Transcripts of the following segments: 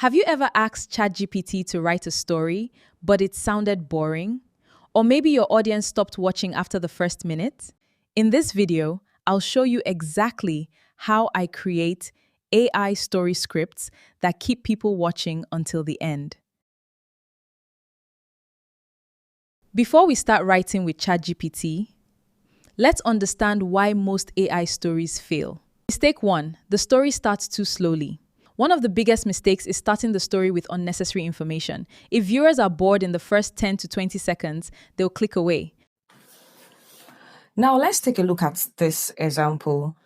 Have you ever asked ChatGPT to write a story, but it sounded boring? Or maybe your audience stopped watching after the first minute? In this video, I'll show you exactly how I create AI story scripts that keep people watching until the end. Before we start writing with ChatGPT, let's understand why most AI stories fail. Mistake 1. The story starts too slowly. One of the biggest mistakes is starting the story with unnecessary information. If viewers are bored in the first 10 to 20 seconds, they'll click away. Now let's take a look at this example.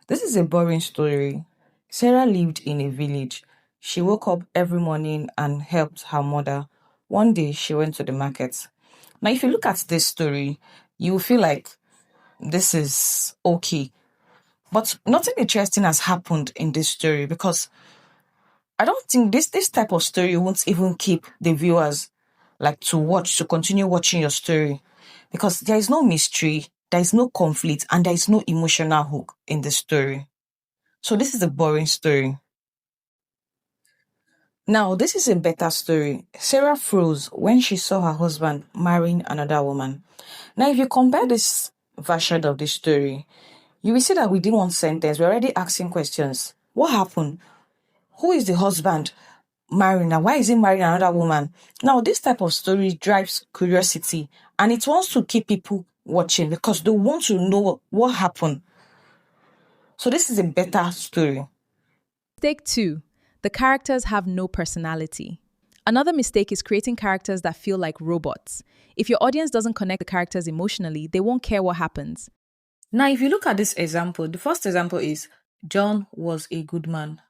This is a boring story. Sarah lived in a village. She woke up every morning and helped her mother. One day she went to the market. Now if you look at this story, you will feel like this is okay. But nothing interesting has happened in this story because I don't think this type of story won't even keep the viewers to continue watching your story, because there is no mystery, there is no conflict, and there is no emotional hook in the story. So this is a boring story. Now this is a better story. Sarah froze when she saw her husband marrying another woman. Now if you compare this version of the story, you will see that within one sentence we're already asking questions. What happened? Who is the husband marrying now? Why is he marrying another woman? Now, this type of story drives curiosity and it wants to keep people watching because they want to know what happened. So this is a better story. Mistake 2. The characters have no personality. Another mistake is creating characters that feel like robots. If your audience doesn't connect the characters emotionally, they won't care what happens. Now, if you look at this example, the first example is John was a good man.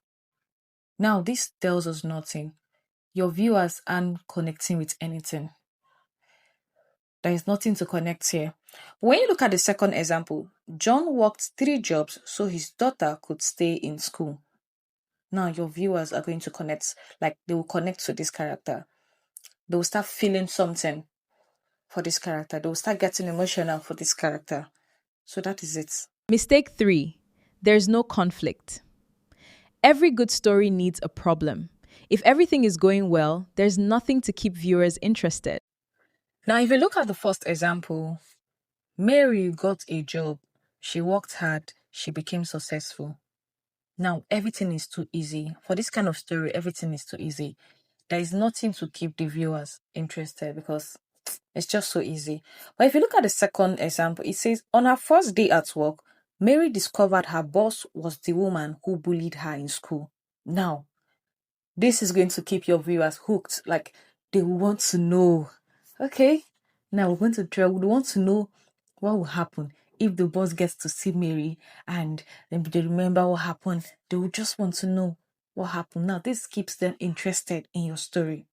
Now, this tells us nothing. Your viewers aren't connecting with anything. There is nothing to connect here. When you look at the second example, John worked 3 jobs so his daughter could stay in school. Now, your viewers are going to connect, they will connect to this character. They will start feeling something for this character. They will start getting emotional for this character. So that is it. Mistake 3. There's no conflict. Every good story needs a problem. If everything is going well, there's nothing to keep viewers interested. Now, if you look at the first example, Mary got a job. She worked hard. She became successful. Now, everything is too easy. For this kind of story, everything is too easy. There is nothing to keep the viewers interested because it's just so easy. But if you look at the second example, it says, on her first day at work, Mary discovered her boss was the woman who bullied her in school. Now, this is going to keep your viewers hooked. They want to know. Okay, now we're going to try. We want to know what will happen if the boss gets to see Mary and then they remember what happened. They will just want to know what happened. Now, this keeps them interested in your story.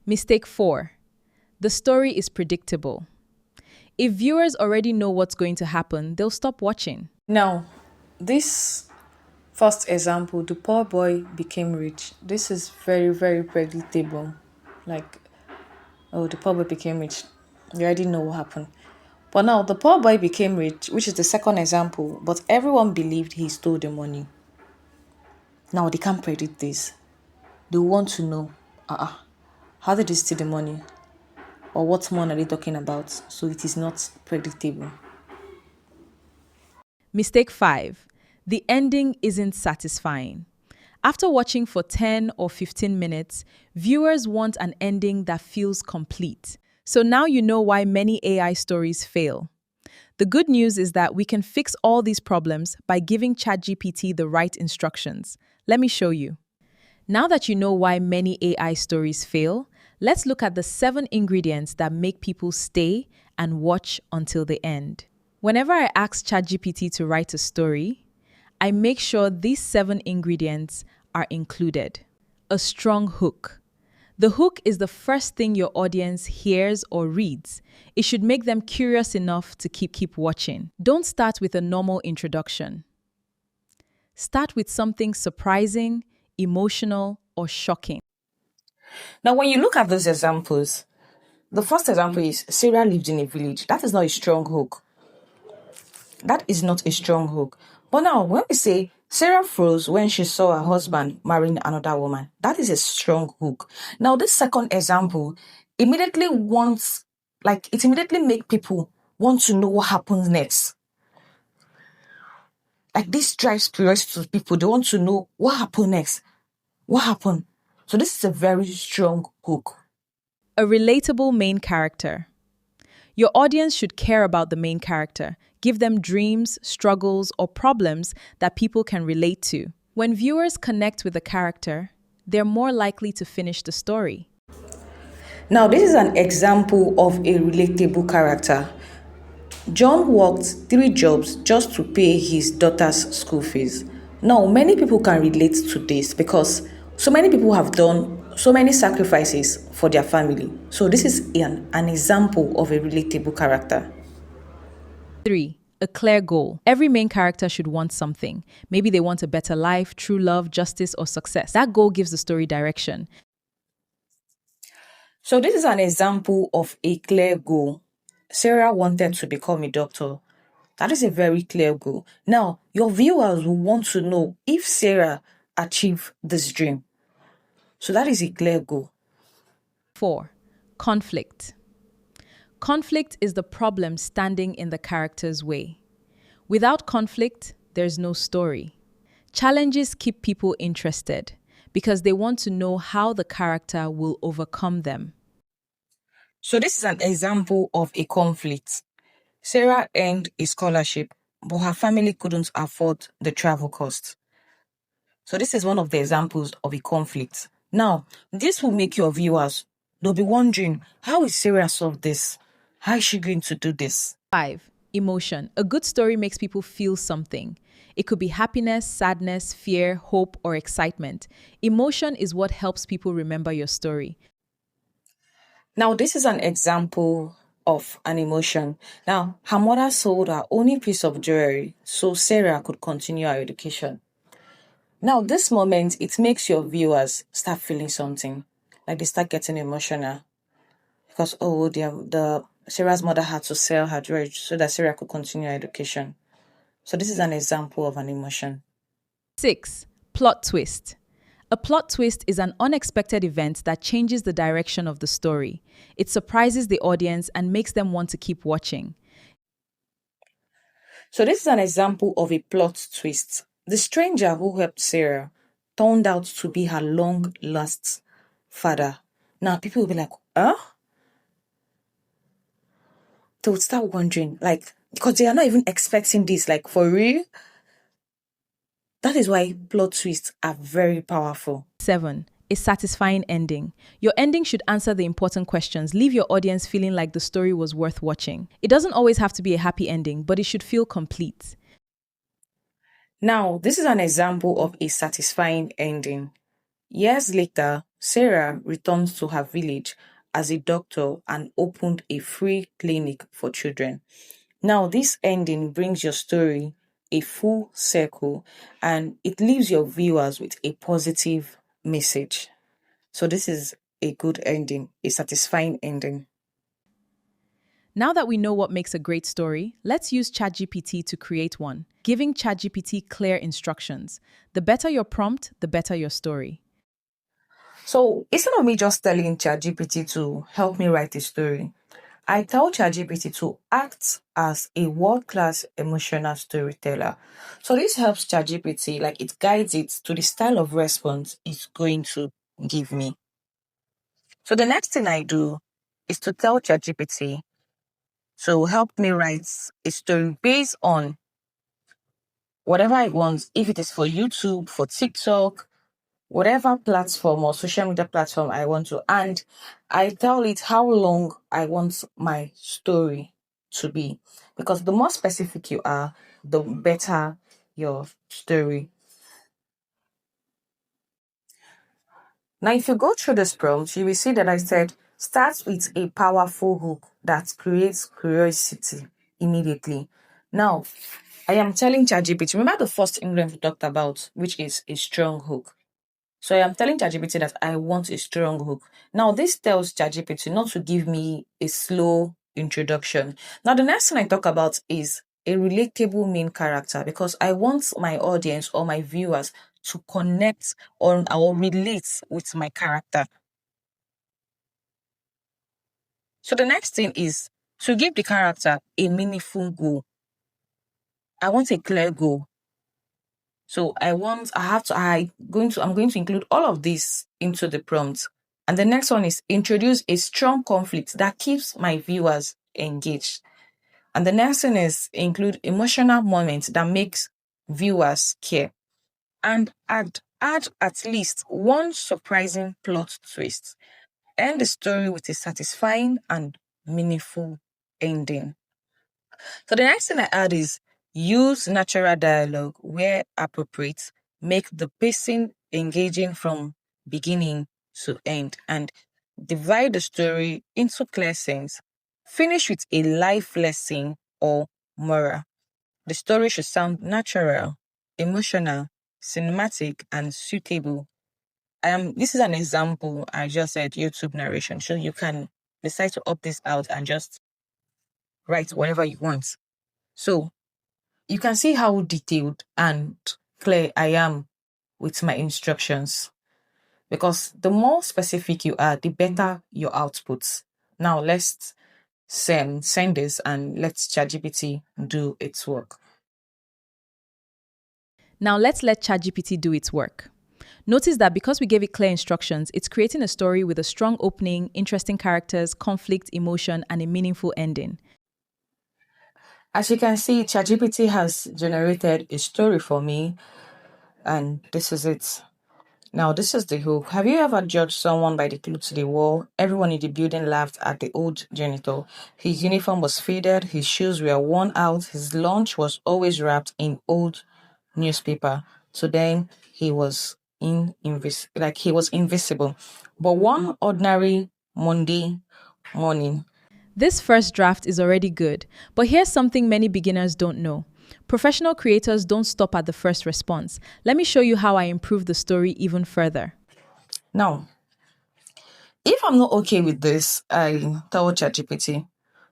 Mistake 4. The story is predictable. If viewers already know what's going to happen, they'll stop watching. Now, this first example, the poor boy became rich. This is very, very predictable. The poor boy became rich. You already know what happened. But now, the poor boy became rich, which is the second example, but everyone believed he stole the money. Now, they can't predict this. They want to know, how did he steal the money? Or what money are they talking about? So it is not predictable. Mistake 5. The ending isn't satisfying. After watching for 10 or 15 minutes, viewers want an ending that feels complete. So now you know why many AI stories fail. The good news is that we can fix all these problems by giving ChatGPT the right instructions. Let me show you. Now that you know why many AI stories fail, let's look at the 7 ingredients that make people stay and watch until the end. Whenever I ask ChatGPT to write a story, I make sure these 7 ingredients are included. A strong hook. The hook is the first thing your audience hears or reads. It should make them curious enough to keep watching. Don't start with a normal introduction. Start with something surprising, emotional, or shocking. Now, when you look at those examples, the first example is Sarah lived in a village. That is not a strong hook. That is not a strong hook. But now, when we say Sarah froze when she saw her husband marrying another woman. That is a strong hook. Now, this second example immediately wants, like, it immediately make people want to know what happens next. Like, this drives curiosity to people. They want to know what happened next. What happened? So this is a very strong hook. A relatable main character. Your audience should care about the main character. Give them dreams, struggles, or problems that people can relate to. When viewers connect with the character, they're more likely to finish the story. Now, this is an example of a relatable character. John worked 3 jobs just to pay his daughter's school fees. Now, many people can relate to this because so many people have done so many sacrifices for their family. So, this is an example of a relatable character. 3. A clear goal. Every main character should want something. Maybe they want a better life, true love, justice, or success. That goal gives the story direction. So, this is an example of a clear goal. Sarah wanted to become a doctor. That is a very clear goal. Now, your viewers will want to know if Sarah achieved this dream. So, that is a clear goal. 4. Conflict. Conflict is the problem standing in the character's way. Without conflict, there's no story. Challenges keep people interested because they want to know how the character will overcome them. So, this is an example of a conflict. Sarah earned a scholarship, but her family couldn't afford the travel cost. So, this is one of the examples of a conflict. Now, this will make your viewers, they'll be wondering, how is Sarah solve this? How is she going to do this? 5. Emotion. A good story makes people feel something. It could be happiness, sadness, fear, hope, or excitement. Emotion is what helps people remember your story. Now, this is an example of an emotion. Now, her mother sold her only piece of jewelry so Sarah could continue her education. Now, this moment, it makes your viewers start feeling something. Like they start getting emotional. Because, oh, the Sarah's mother had to sell her jewelry so that Sarah could continue her education. So this is an example of an emotion. 6. Plot twist. A plot twist is an unexpected event that changes the direction of the story. It surprises the audience and makes them want to keep watching. So this is an example of a plot twist. The stranger who helped Sarah turned out to be her long-lost father. Now people will be like, huh? They would start wondering, like, because they are not even expecting this, like, for real? That is why plot twists are very powerful. 7. A satisfying ending. Your ending should answer the important questions. Leave your audience feeling like the story was worth watching. It doesn't always have to be a happy ending, but it should feel complete. Now, this is an example of a satisfying ending. Years later, Sarah returned to her village as a doctor and opened a free clinic for children. Now, this ending brings your story a full circle and it leaves your viewers with a positive message. So, this is a good ending, a satisfying ending. Now that we know what makes a great story, let's use ChatGPT to create one, giving ChatGPT clear instructions. The better your prompt, the better your story. So, instead of me just telling ChatGPT to help me write a story, I tell ChatGPT to act as a world-class emotional storyteller. So this helps ChatGPT, like it guides it to the style of response it's going to give me. So the next thing I do is to tell ChatGPT to help me write a story based on whatever I want, if it is for YouTube, for TikTok, whatever platform or social media platform I want to. And I tell it how long I want my story to be. Because the more specific you are, the better your story. Now, if you go through this prompt, you will see that I said start with a powerful hook that creates curiosity immediately. Now, I am telling ChatGPT, remember the first ingredient we talked about, which is a strong hook. So I am telling ChatGPT that I want a strong hook. Now, this tells ChatGPT not to give me a slow introduction. Now, the next thing I talk about is a relatable main character because I want my audience or my viewers to connect or relate with my character. So the next thing is to give the character a meaningful goal. I want a clear goal. So I'm going to include all of this into the prompt. And the next one is introduce a strong conflict that keeps my viewers engaged. And the next thing is include emotional moments that makes viewers care. And add at least one surprising plot twist. End the story with a satisfying and meaningful ending. So the next thing I add is use natural dialogue where appropriate, make the pacing engaging from beginning to end, and divide the story into clear scenes. Finish with a life lesson or moral. The story should sound natural, emotional, cinematic, and suitable. This is an example. I just said YouTube narration, so you can decide to opt this out and just write whatever you want. So you can see how detailed and clear I am with my instructions because the more specific you are, the better your outputs. Now let's send this and let ChatGPT do its work. Now let's let ChatGPT do its work. Notice that because we gave it clear instructions, it's creating a story with a strong opening, interesting characters, conflict, emotion, and a meaningful ending. As you can see, ChatGPT has generated a story for me, and this is it. Now, this is the hook. Have you ever judged someone by the clothes they wore? Everyone in the building laughed at the old janitor. His uniform was faded, his shoes were worn out, his lunch was always wrapped in old newspaper. To them, he was he was invisible. But one ordinary Monday morning, This first draft is already good, but here's something many beginners don't know. Professional creators don't stop at the first response. Let me show you how I improve the story even further. now, if I'm not okay with this, I tell ChatGPT,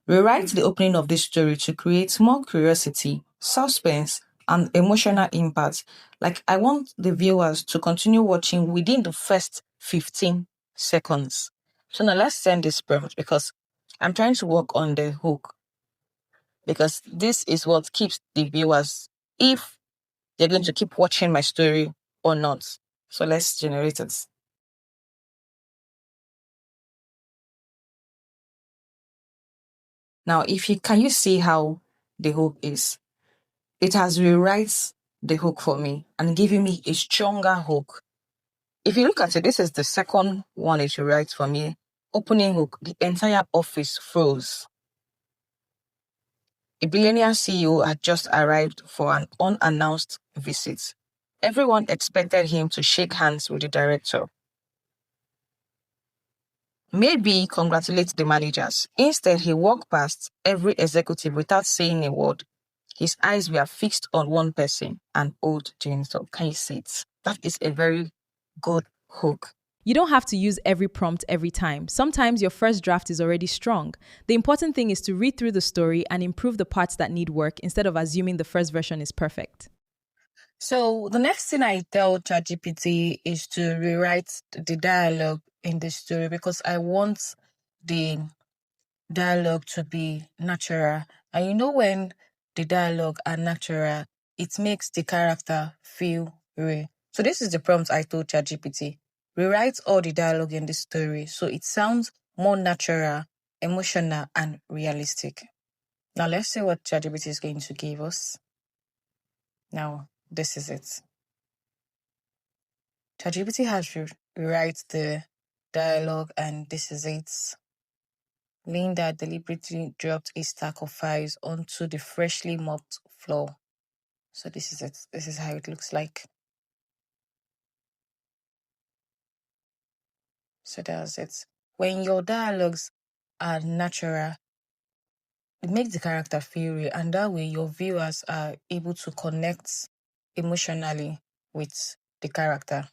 rewrite the opening of this story to create more curiosity, suspense, and emotional impact. Like, I want the viewers to continue watching within the first 15 seconds. So now let's send this prompt because I'm trying to work on the hook because this is what keeps the viewers, if they're going to keep watching my story or not. So let's generate it. Now, can you see how the hook is? It has rewrites the hook for me and giving me a stronger hook. If you look at it, this is the second one it rewrites for me. Opening hook, the entire office froze. A billionaire CEO had just arrived for an unannounced visit. Everyone expected him to shake hands with the director. Maybe congratulate the managers. Instead, he walked past every executive without saying a word. His eyes were fixed on one person, an old janitor. Can you see it? That is a very good hook. You don't have to use every prompt every time. Sometimes your first draft is already strong. The important thing is to read through the story and improve the parts that need work instead of assuming the first version is perfect. So the next thing I tell ChatGPT is to rewrite the dialogue in the story because I want the dialogue to be natural. And you know when the dialogue are natural, it makes the character feel real. So this is the prompt I told ChatGPT. Rewrite all the dialogue in the story so it sounds more natural, emotional, and realistic. Now let's see what ChatGPT is going to give us. Now, this is it. ChatGPT has rewrite the dialogue, and this is it. Linda deliberately dropped a stack of files onto the freshly mopped floor. So this is it. This is how it looks like. So that's it. When your dialogues are natural, it makes the character feel real, and that way your viewers are able to connect emotionally with the character.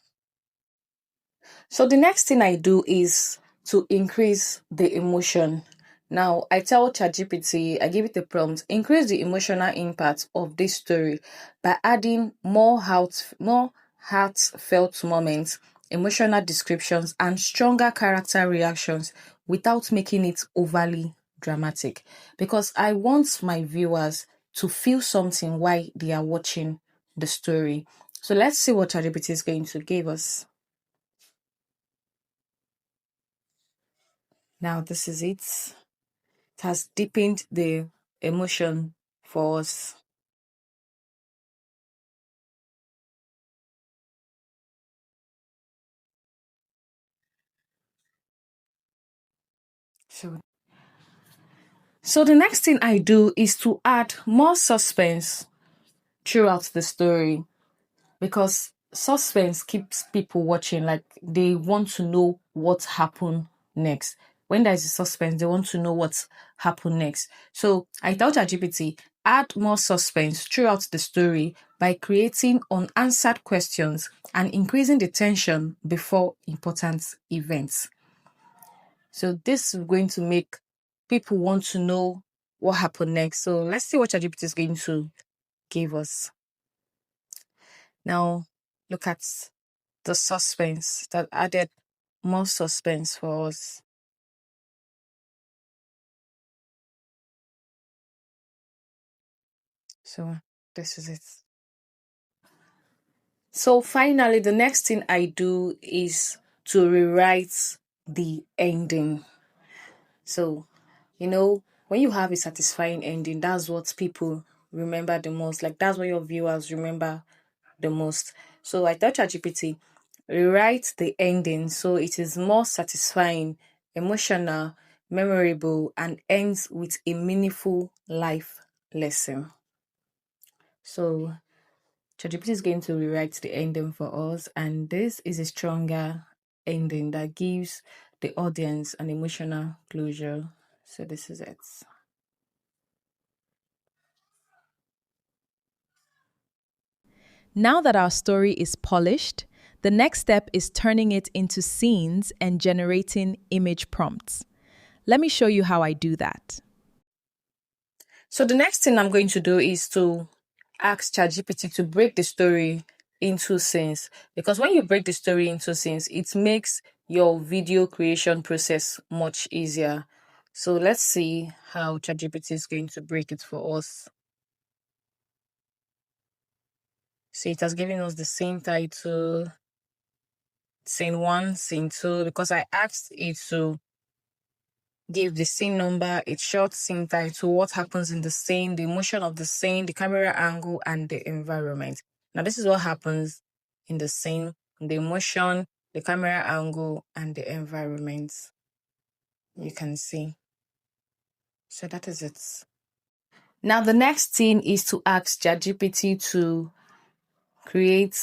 So the next thing I do is to increase the emotion. Now, I tell ChatGPT, I give it a prompt, increase the emotional impact of this story by adding more heartfelt moments, emotional descriptions, and stronger character reactions without making it overly dramatic. Because I want my viewers to feel something while they are watching the story. So let's see what ChatGPT is going to give us. Now, this is it. It has deepened the emotion for us. So, so the next thing I do is to add more suspense throughout the story because suspense keeps people watching. Like they want to know what happened next. When there is a suspense, they want to know what happened next. So I tell ChatGPT, add more suspense throughout the story by creating unanswered questions and increasing the tension before important events. So this is going to make people want to know what happened next. So let's see what ChatGPT is going to give us. Now look at the suspense that added more suspense for us. So this is it. So finally, the next thing I do is to rewrite the ending. So, when you have a satisfying ending, that's what people remember the most. Like that's what your viewers remember the most. So I tell ChatGPT, rewrite the ending so it is more satisfying, emotional, memorable, and ends with a meaningful life lesson. So ChatGPT is going to rewrite the ending for us, and this is a stronger ending that gives the audience an emotional closure. So this is it. Now that our story is polished, the next step is turning it into scenes and generating image prompts. Let me show you how I do that. So the next thing I'm going to do is to ask ChatGPT to break the story into scenes, because when you break the story into scenes, it makes your video creation process much easier. So let's see how ChatGPT is going to break it for us. So it has given us the scene title, scene one, scene two, because I asked it to give the scene number, its short scene title, what happens in the scene, the emotion of the scene, the camera angle, and the environment. Now, this is what happens in the scene, the emotion, the camera angle, and the environment. You can see. So that is it. Now, the next thing is to ask ChatGPT to create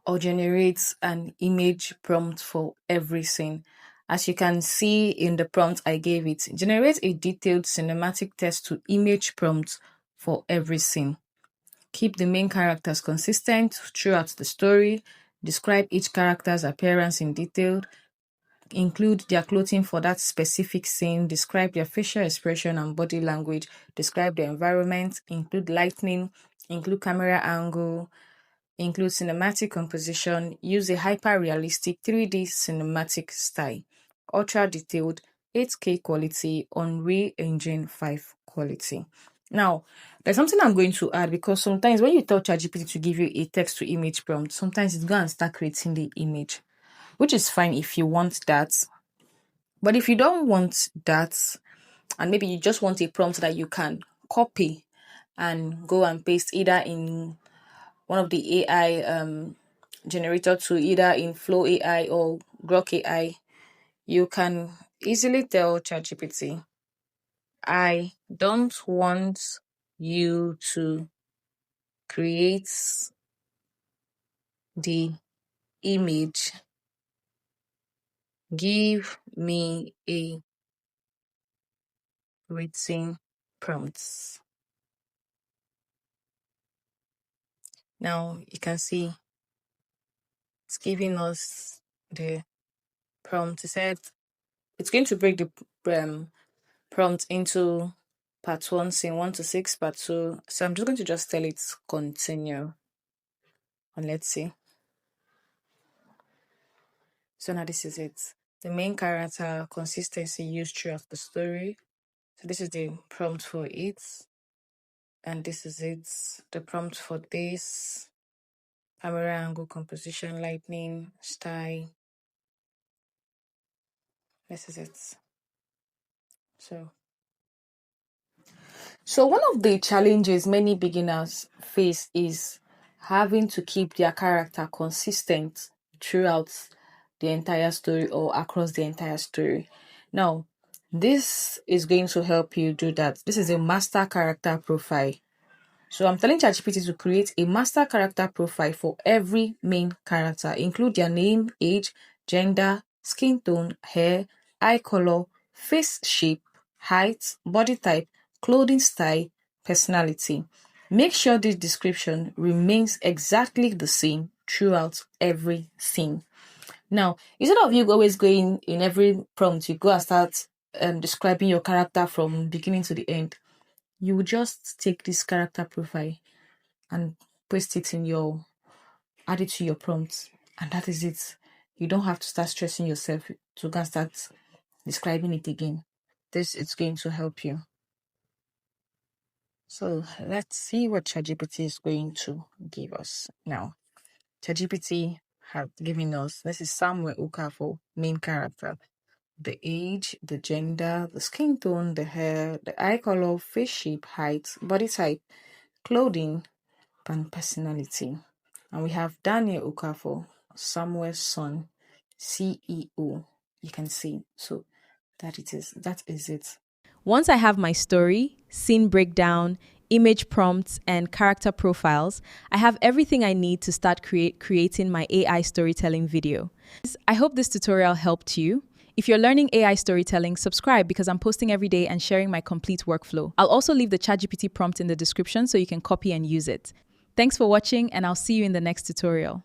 or generate an image prompt for every scene. As you can see in the prompt I gave it, generate a detailed cinematic text to image prompt for every scene. Keep the main characters consistent throughout the story. Describe each character's appearance in detail. Include their clothing for that specific scene. Describe their facial expression and body language. Describe the environment. Include lighting. Include camera angle. Include cinematic composition. Use a hyper-realistic 3D cinematic style. Ultra detailed 8K quality on Unreal Engine 5 quality. Now, there's something I'm going to add, because sometimes when you tell ChatGPT to give you a text to image prompt, sometimes it's going to start creating the image, which is fine if you want that. But if you don't want that, and maybe you just want a prompt that you can copy and go and paste either in one of the AI generator to either in Flow AI or Grok AI, you can easily tell ChatGPT, I don't want you to create the image. Give me a written prompts. Now you can see it's giving us the prompt. It said it's going to break the prompt into part 1, scene 1 to 6, part 2. So I'm just going to just tell it continue. And let's see. So now this is it. The main character, consistency used throughout the story. So this is the prompt for it. And this is it. The prompt for this. Camera angle, composition, lighting, style. This is it. So one of the challenges many beginners face is having to keep their character consistent throughout the entire story or across the entire story. Now, this is going to help you do that. This is a master character profile. So I'm telling ChatGPT to create a master character profile for every main character. Include their name, age, gender, skin tone, hair, eye color, face shape, height, body type, clothing style, personality. Make sure this description remains exactly the same throughout every scene. Now, instead of you always going in every prompt, you go and start describing your character from beginning to the end. You will just take this character profile and paste it add it to your prompts, and that is it. You don't have to start stressing yourself to go and start describing it again. This is going to help you. So let's see what ChatGPT is going to give us now. ChatGPT has given us, this is Samuel Okafor, main character. The age, the gender, the skin tone, the hair, the eye color, face shape, height, body type, clothing, and personality. And we have Daniel Okafor, Samuel's son, CEO. You can see. So that is it. Once I have my story, scene breakdown, image prompts, and character profiles, I have everything I need to start creating my AI storytelling video. I hope this tutorial helped you. If you're learning AI storytelling, subscribe because I'm posting every day and sharing my complete workflow. I'll also leave the ChatGPT prompt in the description so you can copy and use it. Thanks for watching, and I'll see you in the next tutorial.